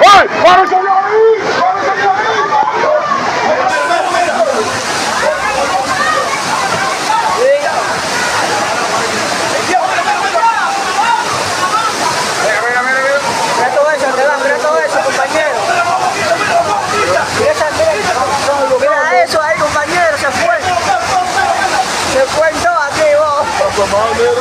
¡Ay! ¡Párese de ahí! ¡Párese de ahí! Mira todo eso, compañero. Mira eso ahí, compañero, se fue. Se fue en todo aquí, vos.